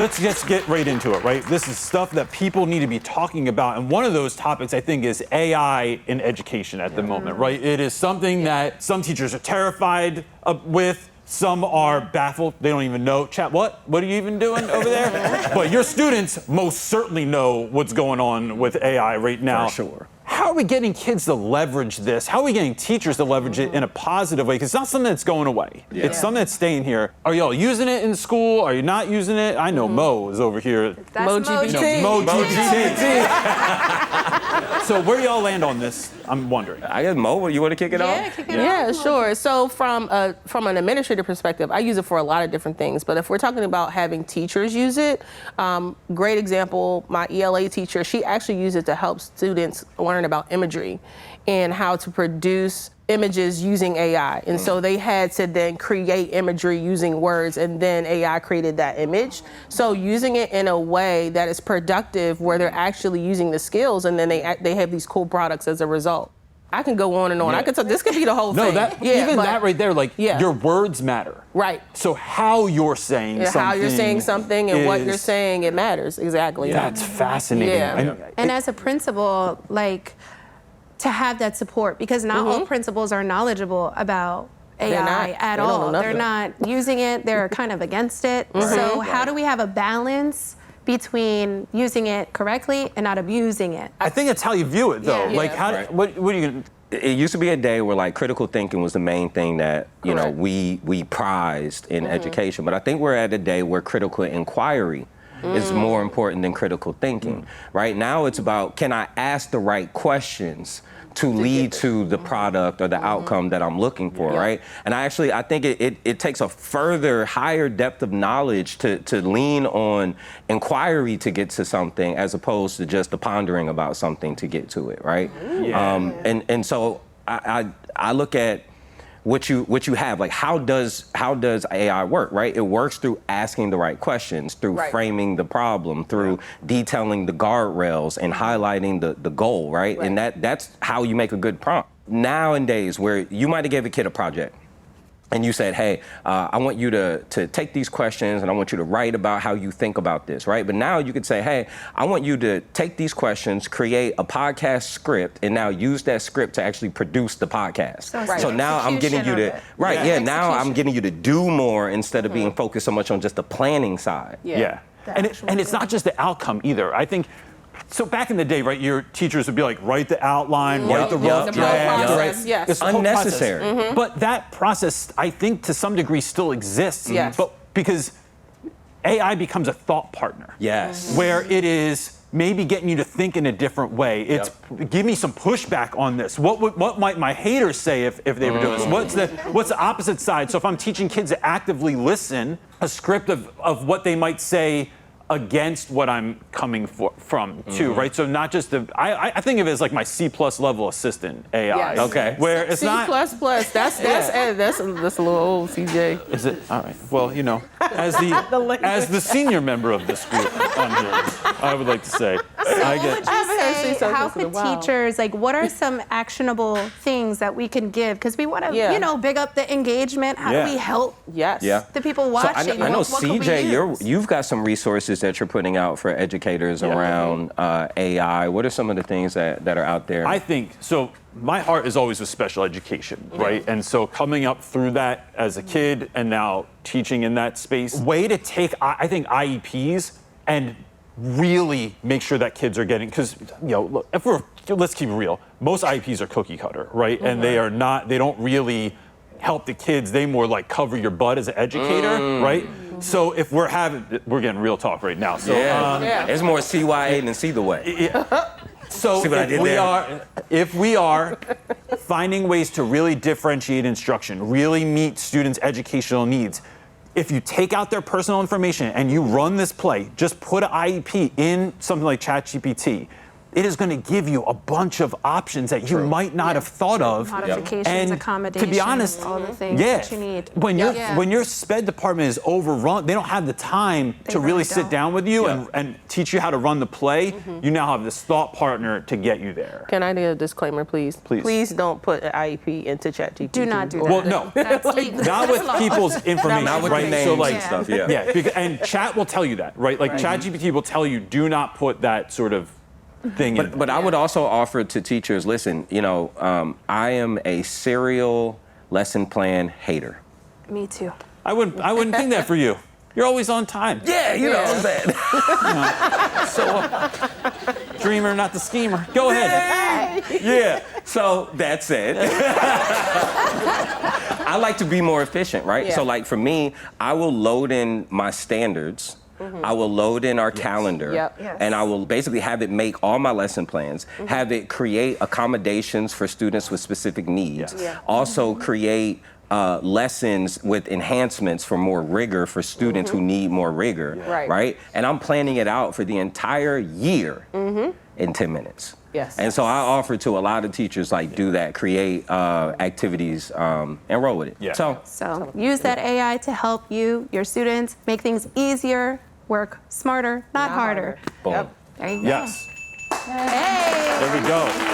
Let's just get right into it, right? This is stuff that people need to be talking about. And one of those topics, I think, is AI in education at the moment, right? It is something that some teachers are terrified with. Some are baffled. They don't even know. Chat, what? What are you even doing over there? But your students most certainly know what's going on with AI right now. For sure. How are we getting kids to leverage this? How are we getting teachers to leverage it in a positive way? Because it's not something that's going away. Yeah. It's something that's staying here. Are y'all using it in school? Are you not using it? I know Mo is over here. That's Mo-GPT. Mo-GPT. So where y'all land on this? I'm wondering. I guess Mo, you want to kick it off? Yeah, kick it off. Yeah, sure. So from an administrative perspective, I use it for a lot of different things. But if we're talking about having teachers use it, great example, my ELA teacher, she actually used it to help students learn about imagery and how to produce images using AI. And so they had to then create imagery using words, and then AI created that image. So using it in a way that is productive where they're actually using the skills, and then they have these cool products as a result. I can go on and on. Yeah. I could this could be the whole thing. That right there, like your words matter. Right. So how you're saying something. How you're saying something and what you're saying, it matters. Exactly. That's fascinating. Yeah. And as a principal, like, to have that support, because not all principals are knowledgeable about AI at all. They're not using it. They're kind of against it. So how do we have a balance between using it correctly and not abusing it? I think it's how you view it, though. Yeah. Like, what are you gonna? It used to be a day where like critical thinking was the main thing that you know we prized in education, but I think we're at a day where critical inquiry is more important than critical thinking. Right now, it's about, can I ask the right questions to lead to the product or the outcome that I'm looking for, right? And I think it takes a further higher depth of knowledge to lean on inquiry to get to something as opposed to just the pondering about something to get to it, right? And so I look at what you have, like how does AI work, right? It works through asking the right questions, through framing the problem, through detailing the guardrails and highlighting the goal, right? And that's how you make a good prompt. Nowadays, where you might have gave a kid a project and you said, hey, I want you to take these questions and I want you to write about how you think about this, right? But now you could say, hey, I want you to take these questions, create a podcast script, and now use that script to actually produce the podcast. So now I'm getting you to, now I'm getting you to do more instead of being focused so much on just the planning side. And it's not just the outcome either. I think, so back in the day, right, your teachers would be like, write the outline, write the rough draft, right? Yes. Unnecessary. But that process, I think, to some degree still exists. But because AI becomes a thought partner. Where it is maybe getting you to think in a different way. It's give me some pushback on this. What might my haters say if they were doing this? What's the opposite side? So if I'm teaching kids to actively listen, a script of what they might say against what I'm coming from too, right? So not just I think of it as like my C+ level assistant AI. Okay. Where it's C++, not. that's a little old, CJ. Is it? All right. Well, you know, as the senior member of this group on here, I would like to say, how could teachers, like, what are some actionable things that we can give? Because we want to, big up the engagement. How do we help the people watching? So I know CJ, you've got some resources that you're putting out for educators around AI. What are some of the things that are out there? I think, so my heart is always with special education, right? And so coming up through that as a kid and now teaching in that space, way to take, I think, IEPs and really make sure that kids are getting, because, look, let's keep it real, most IEPs are cookie cutter, right? And they don't really help the kids. They more like cover your butt as an educator, right? So if we're getting real talk right now. So it's more CYA than see the way. So if we are finding ways to really differentiate instruction, really meet students' educational needs, if you take out their personal information and you run this play, just put an IEP in something like ChatGPT, it is going to give you a bunch of options that you might not have thought of. Modifications, And accommodations, to be honest, all the things that you need. when your SPED department is overrun, they don't have the time to really sit down with you and teach you how to run the play. You now have this thought partner to get you there. Can I do a disclaimer, please? Please. Please don't put an IEP into ChatGPT. Do not do that. Well, no, That's legal. not with people's information, Not with right? the names So like, and stuff, and chat will tell you that, right? Like ChatGPT will tell you, do not put that sort of thing in. But I would also offer to teachers, listen, I am a serial lesson plan hater. Me too. I wouldn't think that for you. You're always on time. Yeah, you know what I'm saying. So, dreamer, not the schemer. Go ahead. Yeah. So that said, I like to be more efficient, right? Yeah. So like for me, I will load in my standards. I will load in our calendar, and I will basically have it make all my lesson plans, have it create accommodations for students with specific needs, also create lessons with enhancements for more rigor for students who need more rigor, right? And I'm planning it out for the entire year in 10 minutes. Yes. And so I offer to a lot of teachers, like, do that, create activities, and roll with it. Yeah. So use that AI to help you, your students, make things easier, work smarter, not harder. Boom. There you go. Yes. Hey. There we go.